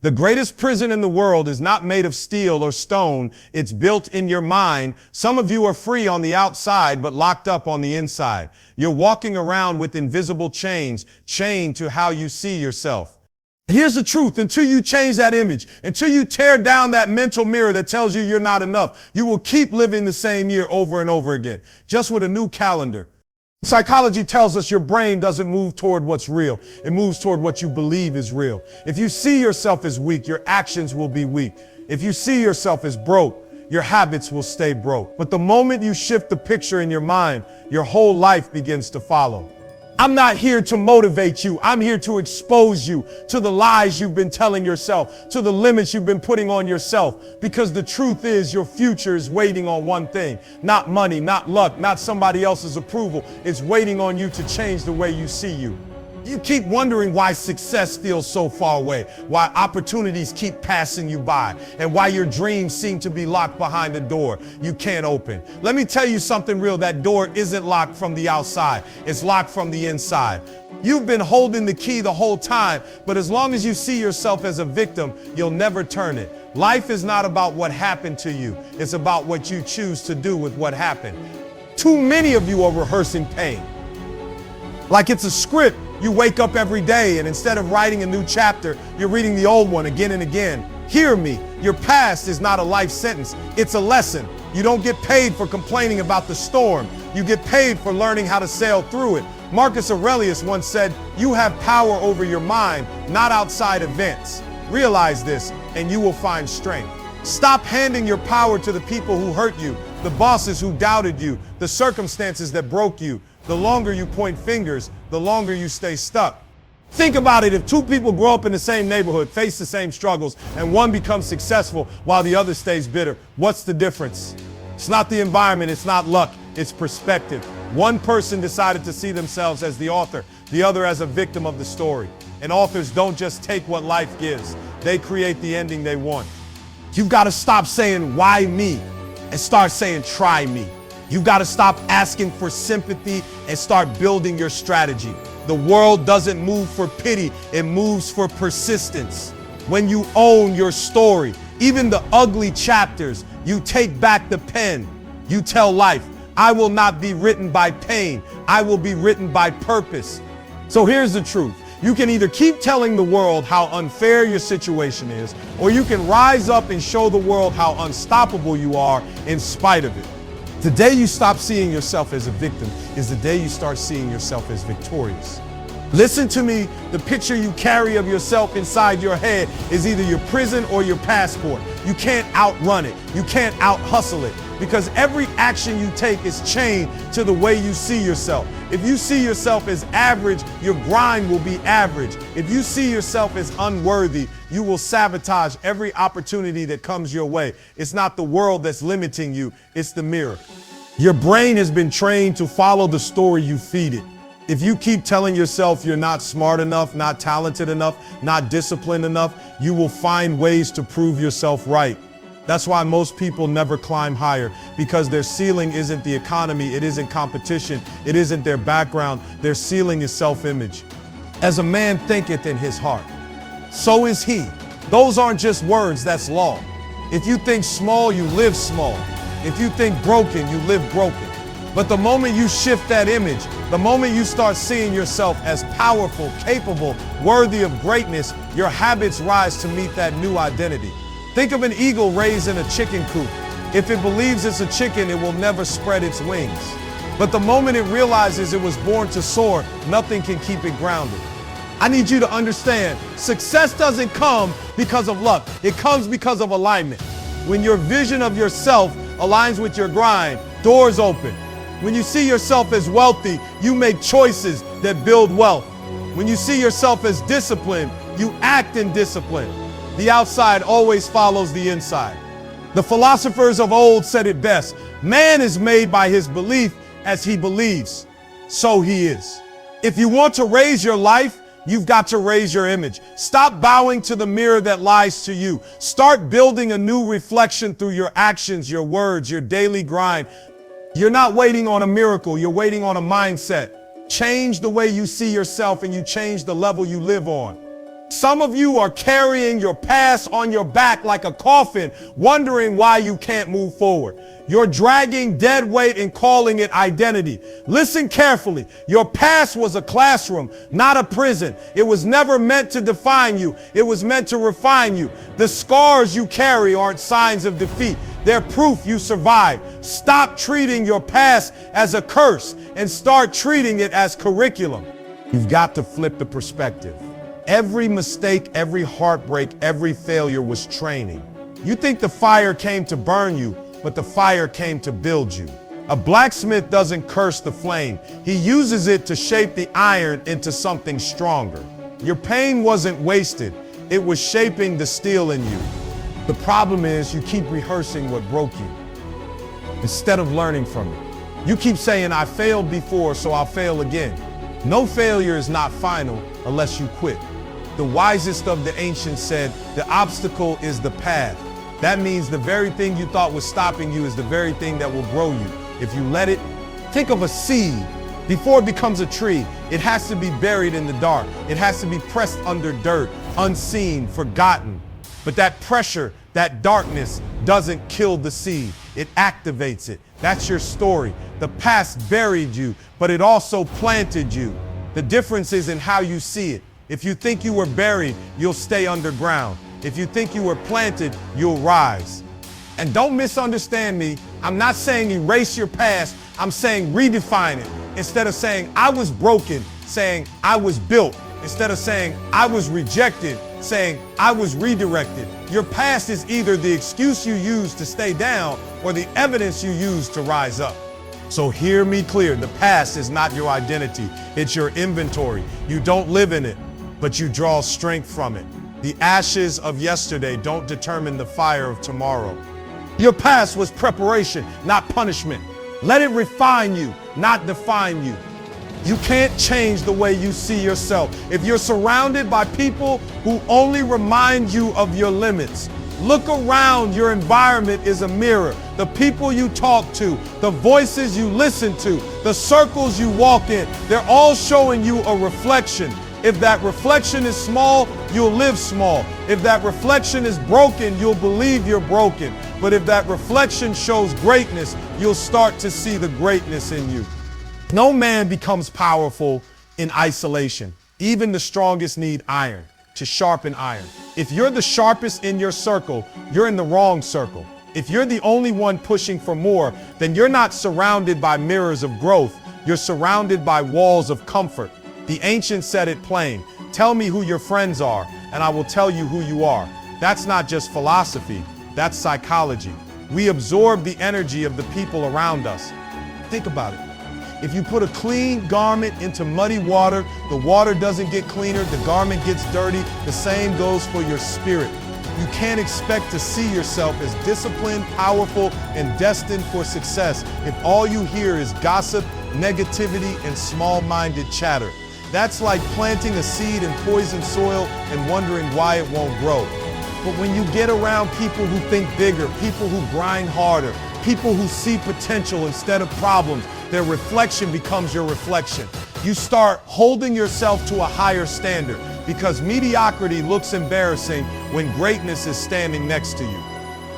The greatest prison in the world is not made of steel or stone. It's built in your mind. Some of you are free on the outside, but locked up on the inside. You're walking around with invisible chains, chained to how you see yourself. Here's the truth. Until you change that image, until you tear down that mental mirror that tells you you're not enough, you will keep living the same year over and over again, just with a new calendar. Psychology tells us your brain doesn't move toward what's real. It moves toward what you believe is real. If you see yourself as weak, your actions will be weak. If you see yourself as broke, your habits will stay broke. But the moment you shift the picture in your mind, your whole life begins to follow. I'm not here to motivate you. I'm here to expose you to the lies you've been telling yourself, to the limits you've been putting on yourself. Because the truth is your future is waiting on one thing, not money, not luck, not somebody else's approval. It's waiting on you to change the way you see you. You keep wondering why success feels so far away, why opportunities keep passing you by, and why your dreams seem to be locked behind a door you can't open. Let me tell you something real. That door isn't locked from the outside. It's locked from the inside. You've been holding the key the whole time, but as long as you see yourself as a victim, you'll never turn it. Life is not about what happened to you. It's about what you choose to do with what happened. Too many of you are rehearsing pain. Like it's a script. You wake up every day and instead of writing a new chapter, you're reading the old one again and again. Hear me, your past is not a life sentence, it's a lesson. You don't get paid for complaining about the storm. You get paid for learning how to sail through it. Marcus Aurelius once said, you have power over your mind, not outside events. Realize this and you will find strength. Stop handing your power to the people who hurt you, the bosses who doubted you, the circumstances that broke you. The longer you point fingers, the longer you stay stuck. Think about it. If two people grow up in the same neighborhood, face the same struggles, and one becomes successful while the other stays bitter, what's the difference? It's not the environment, it's not luck, it's perspective. One person decided to see themselves as the author, the other as a victim of the story. And authors don't just take what life gives, they create the ending they want. You've got to stop saying, why me? And start saying, try me. You've got to stop asking for sympathy and start building your strategy. The world doesn't move for pity, it moves for persistence. When you own your story, even the ugly chapters, you take back the pen. You tell life, I will not be written by pain, I will be written by purpose. So here's the truth. You can either keep telling the world how unfair your situation is, or you can rise up and show the world how unstoppable you are in spite of it. The day you stop seeing yourself as a victim is the day you start seeing yourself as victorious. Listen to me, the picture you carry of yourself inside your head is either your prison or your passport. You can't outrun it. You can't out-hustle it because every action you take is chained to the way you see yourself. If you see yourself as average, your grind will be average. If you see yourself as unworthy, you will sabotage every opportunity that comes your way. It's not the world that's limiting you, it's the mirror. Your brain has been trained to follow the story you feed it. If you keep telling yourself you're not smart enough, not talented enough, not disciplined enough, you will find ways to prove yourself right. That's why most people never climb higher, because their ceiling isn't the economy, it isn't competition, it isn't their background, their ceiling is self-image. As a man thinketh in his heart, so is he. Those aren't just words, that's law. If you think small, you live small. If you think broken, you live broken. But the moment you shift that image, the moment you start seeing yourself as powerful, capable, worthy of greatness, your habits rise to meet that new identity. Think of an eagle raised in a chicken coop. If it believes it's a chicken, it will never spread its wings. But the moment it realizes it was born to soar, nothing can keep it grounded. I need you to understand, success doesn't come because of luck. It comes because of alignment. When your vision of yourself aligns with your grind, doors open. When you see yourself as wealthy, you make choices that build wealth. When you see yourself as disciplined, you act in discipline. The outside always follows the inside. The philosophers of old said it best. Man is made by his belief as he believes, so he is. If you want to raise your life, you've got to raise your image. Stop bowing to the mirror that lies to you. Start building a new reflection through your actions, your words, your daily grind. You're not waiting on a miracle, you're waiting on a mindset. Change the way you see yourself and you change the level you live on. Some of you are carrying your past on your back like a coffin, wondering why you can't move forward. You're dragging dead weight and calling it identity. Listen carefully. Your past was a classroom, not a prison. It was never meant to define you. It was meant to refine you. The scars you carry aren't signs of defeat. They're proof you survived. Stop treating your past as a curse and start treating it as curriculum. You've got to flip the perspective. Every mistake, every heartbreak, every failure was training. You think the fire came to burn you, but the fire came to build you. A blacksmith doesn't curse the flame. He uses it to shape the iron into something stronger. Your pain wasn't wasted. It was shaping the steel in you. The problem is you keep rehearsing what broke you instead of learning from it. You keep saying, I failed before, so I'll fail again. No failure is not final unless you quit. The wisest of the ancients said, the obstacle is the path. That means the very thing you thought was stopping you is the very thing that will grow you. If you let it, think of a seed. Before it becomes a tree, it has to be buried in the dark. It has to be pressed under dirt, unseen, forgotten. But that pressure, that darkness doesn't kill the seed. It activates it. That's your story. The past buried you, but it also planted you. The difference is in how you see it. If you think you were buried, you'll stay underground. If you think you were planted, you'll rise. And don't misunderstand me. I'm not saying erase your past. I'm saying redefine it. Instead of saying I was broken, saying I was built. Instead of saying I was rejected, saying I was redirected. Your past is either the excuse you use to stay down or the evidence you use to rise up. So hear me clear. The past is not your identity. It's your inventory. You don't live in it, but you draw strength from it. The ashes of yesterday don't determine the fire of tomorrow. Your past was preparation, not punishment. Let it refine you, not define you. You can't change the way you see yourself. If you're surrounded by people who only remind you of your limits, look around. Your environment is a mirror. The people you talk to, the voices you listen to, the circles you walk in, they're all showing you a reflection. If that reflection is small, you'll live small. If that reflection is broken, you'll believe you're broken. But if that reflection shows greatness, you'll start to see the greatness in you. No man becomes powerful in isolation. Even the strongest need iron to sharpen iron. If you're the sharpest in your circle, you're in the wrong circle. If you're the only one pushing for more, then you're not surrounded by mirrors of growth. You're surrounded by walls of comfort. The ancients said it plain. Tell me who your friends are, and I will tell you who you are. That's not just philosophy, that's psychology. We absorb the energy of the people around us. Think about it. If you put a clean garment into muddy water, the water doesn't get cleaner, the garment gets dirty. The same goes for your spirit. You can't expect to see yourself as disciplined, powerful, and destined for success if all you hear is gossip, negativity, and small-minded chatter. That's like planting a seed in poisoned soil and wondering why it won't grow. But when you get around people who think bigger, people who grind harder, people who see potential instead of problems, their reflection becomes your reflection. You start holding yourself to a higher standard because mediocrity looks embarrassing when greatness is standing next to you.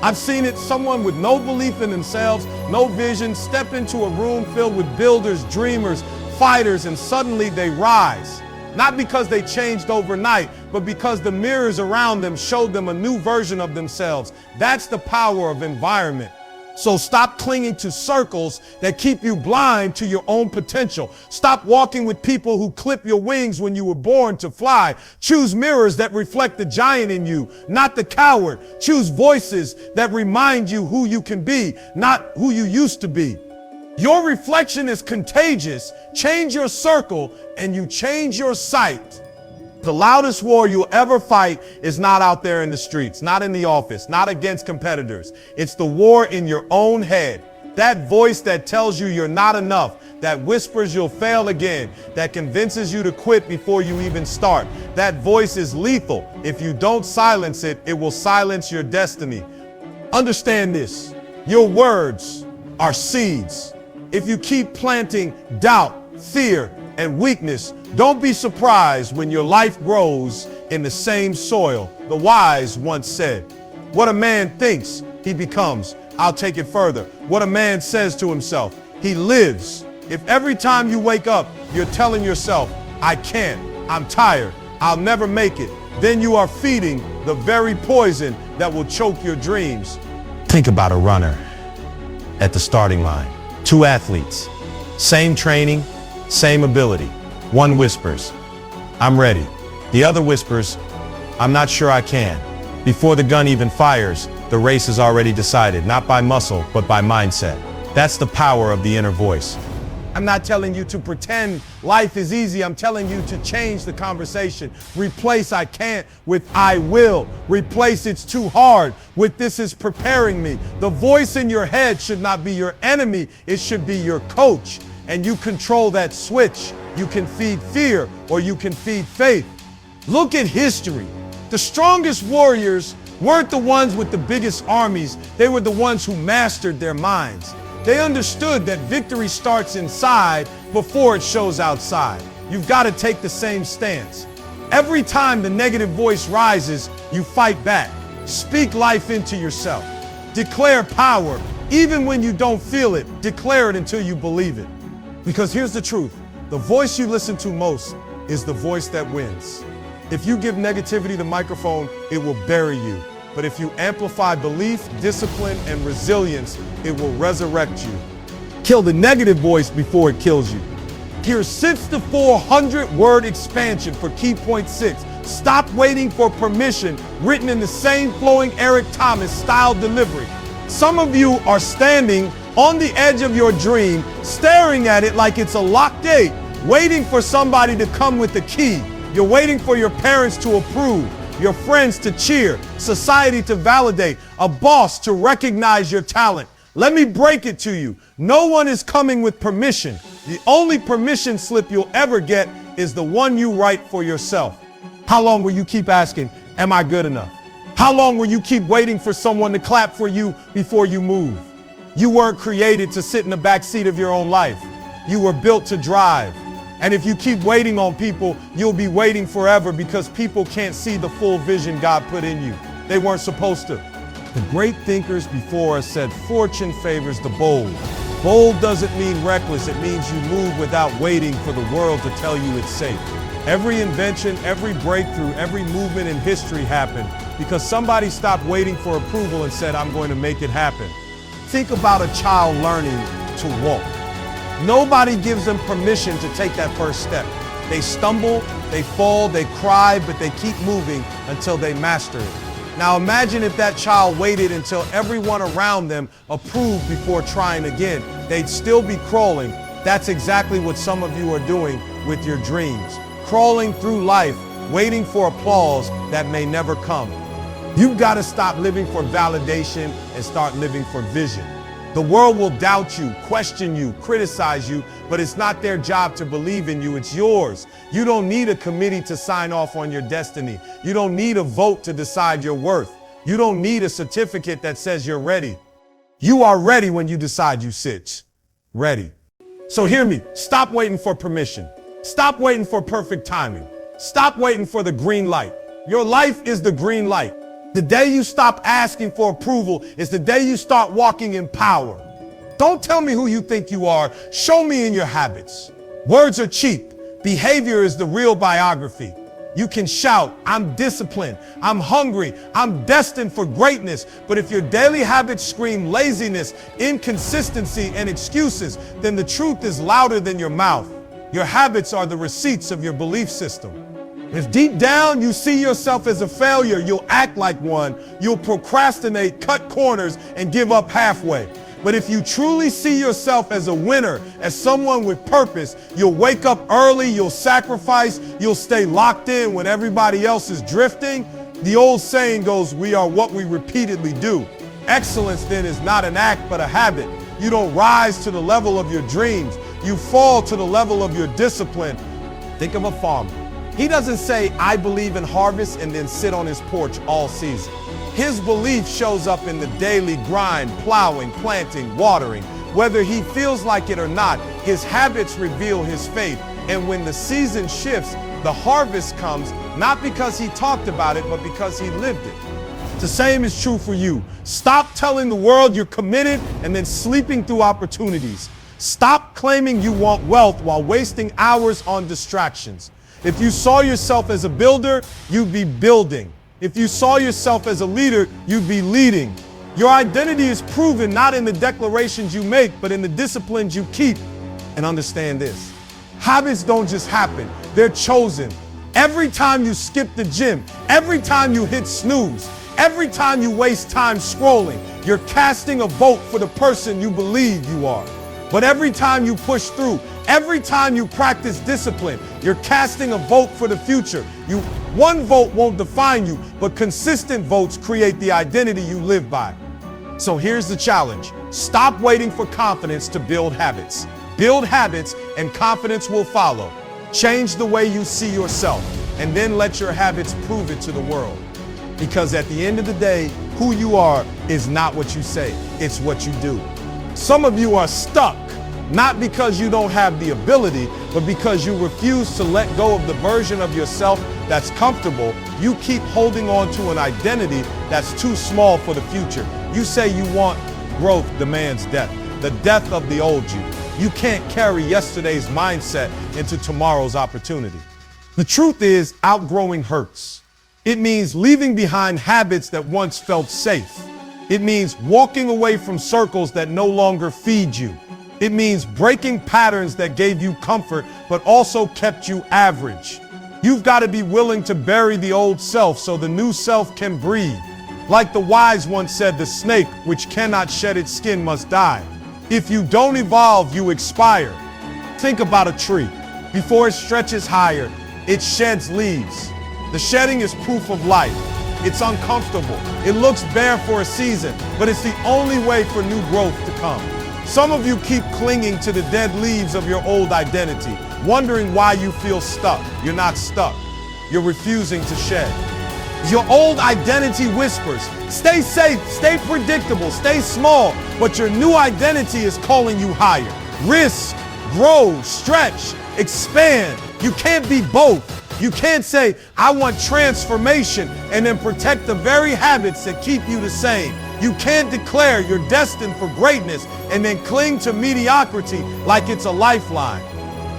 I've seen it. Someone with no belief in themselves, no vision, step into a room filled with builders, dreamers, fighters, and suddenly they rise. Not because they changed overnight, but because the mirrors around them showed them a new version of themselves. That's the power of environment. So stop clinging to circles that keep you blind to your own potential. Stop walking with people who clip your wings when you were born to fly. Choose mirrors that reflect the giant in you, not the coward. Choose voices that remind you who you can be, not who you used to be. Your reflection is contagious. Change your circle and you change your sight. The loudest war you'll ever fight is not out there in the streets, not in the office, not against competitors. It's the war in your own head. That voice that tells you you're not enough, that whispers you'll fail again, that convinces you to quit before you even start. That voice is lethal. If you don't silence it, it will silence your destiny. Understand this. Your words are seeds. If you keep planting doubt, fear, and weakness. Don't be surprised when your life grows in the same soil. The wise once said, "What a man thinks, he becomes." I'll take it further. What a man says to himself, he lives. If every time you wake up, you're telling yourself, "I can't, I'm tired, I'll never make it," then you are feeding the very poison that will choke your dreams. Think about a runner at the starting line. Two athletes, same training, same ability. One whispers, "I'm ready." The other whispers, "I'm not sure I can." Before the gun even fires, the race is already decided, not by muscle, but by mindset. That's the power of the inner voice. I'm not telling you to pretend life is easy. I'm telling you to change the conversation. Replace "I can't" with "I will." Replace "it's too hard" with "this is preparing me." The voice in your head should not be your enemy. It should be your coach. And you control that switch. You can feed fear or you can feed faith. Look at history. The strongest warriors weren't the ones with the biggest armies. They were the ones who mastered their minds. They understood that victory starts inside before it shows outside. You've got to take the same stance. Every time the negative voice rises, you fight back. Speak life into yourself. Declare power. Even when you don't feel it, declare it until you believe it. Because here's the truth. The voice you listen to most is the voice that wins. If you give negativity the microphone, it will bury you. But if you amplify belief, discipline, and resilience, it will resurrect you. Kill the negative voice before it kills you. Here's 6 to 400 word expansion for key point 6. Stop waiting for permission, written in the same flowing Eric Thomas style delivery. Some of you are standing on the edge of your dream, staring at it like it's a locked gate, waiting for somebody to come with the key. You're waiting for your parents to approve, your friends to cheer, society to validate, a boss to recognize your talent. Let me break it to you. No one is coming with permission. The only permission slip you'll ever get is the one you write for yourself. How long will you keep asking, "Am I good enough?" How long will you keep waiting for someone to clap for you before you move? You weren't created to sit in the back seat of your own life. You were built to drive. And if you keep waiting on people, you'll be waiting forever because people can't see the full vision God put in you. They weren't supposed to. The great thinkers before us said, "Fortune favors the bold." Bold doesn't mean reckless. It means you move without waiting for the world to tell you it's safe. Every invention, every breakthrough, every movement in history happened because somebody stopped waiting for approval and said, "I'm going to make it happen." Think about a child learning to walk. Nobody gives them permission to take that first step. They stumble, they fall, they cry, but they keep moving until they master it. Now imagine if that child waited until everyone around them approved before trying again. They'd still be crawling. That's exactly what some of you are doing with your dreams. Crawling through life, waiting for applause that may never come. You've got to stop living for validation and start living for vision. The world will doubt you, question you, criticize you, but it's not their job to believe in you, it's yours. You don't need a committee to sign off on your destiny. You don't need a vote to decide your worth. You don't need a certificate that says you're ready. You are ready when you decide you sit. Ready. So hear me, stop waiting for permission. Stop waiting for perfect timing. Stop waiting for the green light. Your life is the green light. The day you stop asking for approval is the day you start walking in power. Don't tell me who you think you are. Show me in your habits. Words are cheap. Behavior is the real biography. You can shout, "I'm disciplined, I'm hungry, I'm destined for greatness." But if your daily habits scream laziness, inconsistency, and excuses, then the truth is louder than your mouth. Your habits are the receipts of your belief system. If deep down you see yourself as a failure, you'll act like one, you'll procrastinate, cut corners, and give up halfway. But if you truly see yourself as a winner, as someone with purpose, you'll wake up early, you'll sacrifice, you'll stay locked in when everybody else is drifting. The old saying goes, "We are what we repeatedly do." Excellence then is not an act, but a habit. You don't rise to the level of your dreams. You fall to the level of your discipline. Think of a farmer. He doesn't say, "I believe in harvest," and then sit on his porch all season. His belief shows up in the daily grind, plowing, planting, watering. Whether he feels like it or not, his habits reveal his faith. And when the season shifts, the harvest comes, not because he talked about it, but because he lived it. The same is true for you. Stop telling the world you're committed and then sleeping through opportunities. Stop claiming you want wealth while wasting hours on distractions. If you saw yourself as a builder, you'd be building. If you saw yourself as a leader, you'd be leading. Your identity is proven not in the declarations you make, but in the disciplines you keep. And understand this: habits don't just happen, they're chosen. Every time you skip the gym, every time you hit snooze, every time you waste time scrolling, you're casting a vote for the person you believe you are. But every time you push through, every time you practice discipline, you're casting a vote for the future. One vote won't define you, but consistent votes create the identity you live by. So here's the challenge. Stop waiting for confidence to build habits. Build habits and confidence will follow. Change the way you see yourself, and then let your habits prove it to the world. Because at the end of the day, who you are is not what you say, it's what you do. Some of you are stuck, not because you don't have the ability, but because you refuse to let go of the version of yourself that's comfortable. You keep holding on to an identity that's too small for the future. You say you want growth demands death, the death of the old you. You can't carry yesterday's mindset into tomorrow's opportunity. The truth is, outgrowing hurts. It means leaving behind habits that once felt safe. It means walking away from circles that no longer feed you. It means breaking patterns that gave you comfort but also kept you average. You've got to be willing to bury the old self so the new self can breathe. Like the wise one said, the snake which cannot shed its skin must die. If you don't evolve, you expire. Think about a tree. Before it stretches higher, it sheds leaves. The shedding is proof of life. It's uncomfortable. It looks bare for a season, but it's the only way for new growth to come. Some of you keep clinging to the dead leaves of your old identity, wondering why you feel stuck. You're not stuck. You're refusing to shed. Your old identity whispers, stay safe, stay predictable, stay small, but your new identity is calling you higher. Risk, grow, stretch, expand. You can't be both. You can't say, I want transformation, and then protect the very habits that keep you the same. You can't declare you're destined for greatness and then cling to mediocrity like it's a lifeline.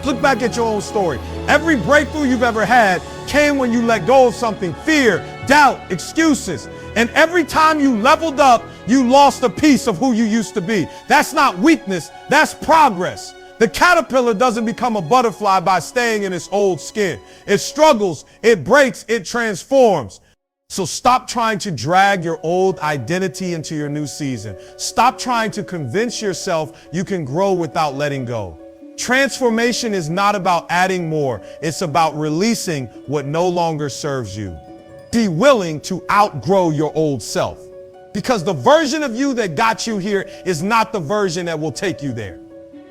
Look back at your own story. Every breakthrough you've ever had came when you let go of something: fear, doubt, excuses. And every time you leveled up, you lost a piece of who you used to be. That's not weakness, that's progress. The caterpillar doesn't become a butterfly by staying in its old skin. It struggles, it breaks, it transforms. So stop trying to drag your old identity into your new season. Stop trying to convince yourself you can grow without letting go. Transformation is not about adding more. It's about releasing what no longer serves you. Be willing to outgrow your old self, because the version of you that got you here is not the version that will take you there.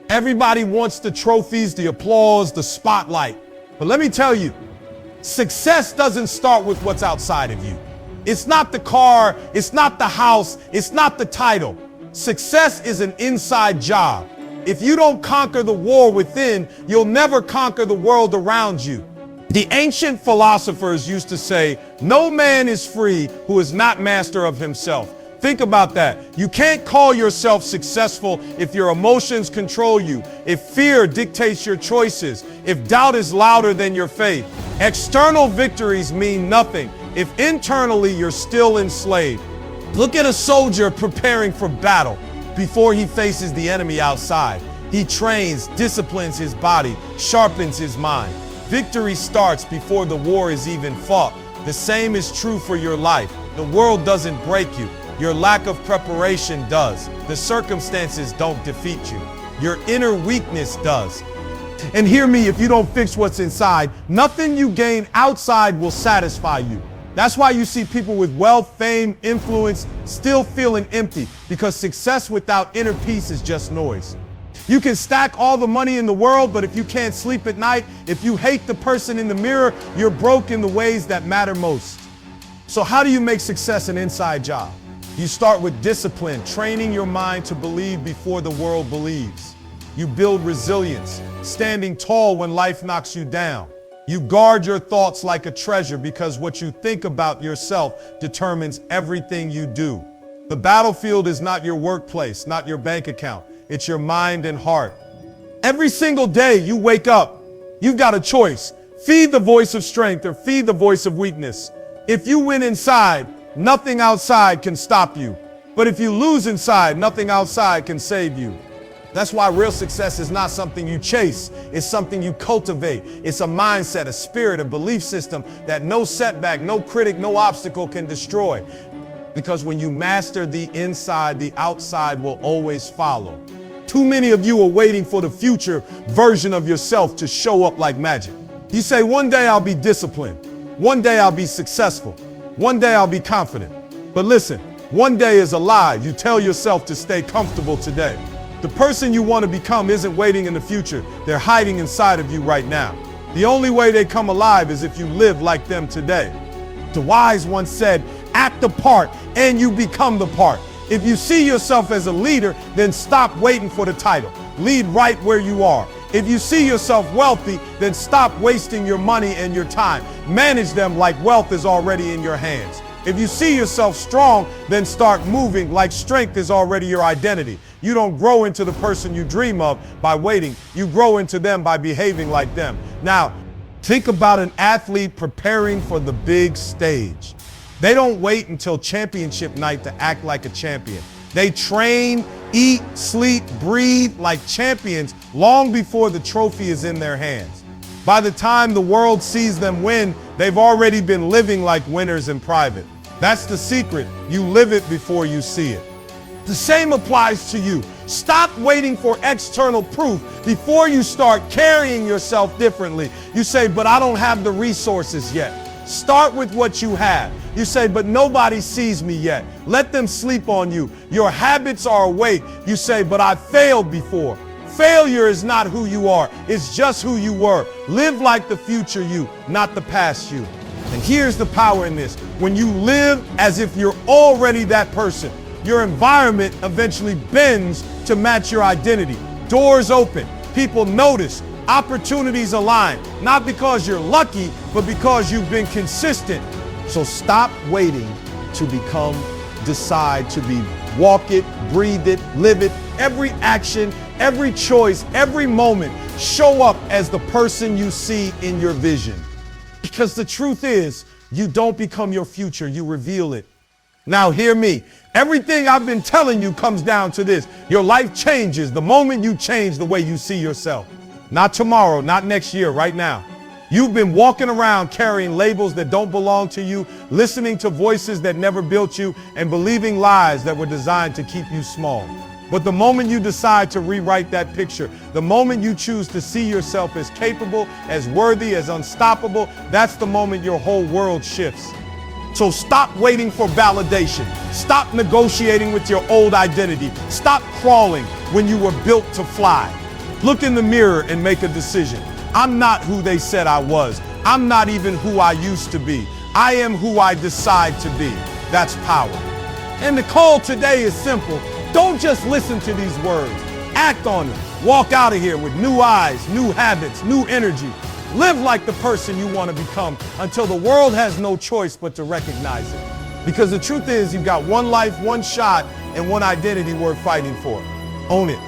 Everybody wants the trophies, the applause, the spotlight. But let me tell you, success doesn't start with what's outside of you. It's not the car, it's not the house, it's not the title. Success is an inside job. If you don't conquer the war within, you'll never conquer the world around you. The ancient philosophers used to say, no man is free who is not master of himself. Think about that. You can't call yourself successful if your emotions control you, if fear dictates your choices, if doubt is louder than your faith. External victories mean nothing if internally you're still enslaved. Look at a soldier preparing for battle. Before he faces the enemy outside, he trains, disciplines his body, sharpens his mind. Victory starts before the war is even fought. The same is true for your life. The world doesn't break you. Your lack of preparation does. The circumstances don't defeat you. Your inner weakness does. And hear me, if you don't fix what's inside, nothing you gain outside will satisfy you. That's why you see people with wealth, fame, influence still feeling empty, because success without inner peace is just noise. You can stack all the money in the world, but if you can't sleep at night, if you hate the person in the mirror, you're broke in the ways that matter most. So how do you make success an inside job? You start with discipline, training your mind to believe before the world believes. You build resilience, standing tall when life knocks you down. You guard your thoughts like a treasure because what you think about yourself determines everything you do. The battlefield is not your workplace, not your bank account. It's your mind and heart. Every single day you wake up, you've got a choice. Feed the voice of strength or feed the voice of weakness. If you win inside, nothing outside can stop you. But if you lose inside, nothing outside can save you. That's why real success is not something you chase. It's something you cultivate. It's a mindset, a spirit, a belief system that no setback, no critic, no obstacle can destroy. Because when you master the inside, the outside will always follow. Too many of you are waiting for the future version of yourself to show up like magic. You say, one day I'll be disciplined. One day I'll be successful. One day I'll be confident. But listen, one day is a lie. You tell yourself to stay comfortable today. The person you want to become isn't waiting in the future. They're hiding inside of you right now. The only way they come alive is if you live like them today. The wise once said, act the part and you become the part. If you see yourself as a leader, then stop waiting for the title. Lead right where you are. If you see yourself wealthy, then stop wasting your money and your time. Manage them like wealth is already in your hands. If you see yourself strong, then start moving like strength is already your identity. You don't grow into the person you dream of by waiting. You grow into them by behaving like them. Now, think about an athlete preparing for the big stage. They don't wait until championship night to act like a champion. They train, eat, sleep, breathe like champions long before the trophy is in their hands. By the time the world sees them win, they've already been living like winners in private. That's the secret. You live it before you see it. The same applies to you. Stop waiting for external proof before you start carrying yourself differently. You say, but I don't have the resources yet. Start with what you have. You say, but nobody sees me yet. Let them sleep on you. Your habits are awake. You say, but I failed before. Failure is not who you are. It's just who you were. Live like the future you, not the past you. And here's the power in this. When you live as if you're already that person, your environment eventually bends to match your identity. Doors open, people notice, opportunities align, not because you're lucky, but because you've been consistent. So stop waiting to become, decide to be. Walk it, breathe it, live it. Every action, every choice, every moment, show up as the person you see in your vision. Because the truth is, you don't become your future, you reveal it. Now hear me. Everything I've been telling you comes down to this. Your life changes the moment you change the way you see yourself. Not tomorrow, not next year, right now. You've been walking around carrying labels that don't belong to you, listening to voices that never built you, and believing lies that were designed to keep you small. But the moment you decide to rewrite that picture, the moment you choose to see yourself as capable, as worthy, as unstoppable, that's the moment your whole world shifts. So stop waiting for validation. Stop negotiating with your old identity. Stop crawling when you were built to fly. Look in the mirror and make a decision. I'm not who they said I was. I'm not even who I used to be. I am who I decide to be. That's power. And the call today is simple. Don't just listen to these words. Act on them. Walk out of here with new eyes, new habits, new energy. Live like the person you want to become until the world has no choice but to recognize it. Because the truth is, you've got one life, one shot, and one identity worth fighting for. Own it.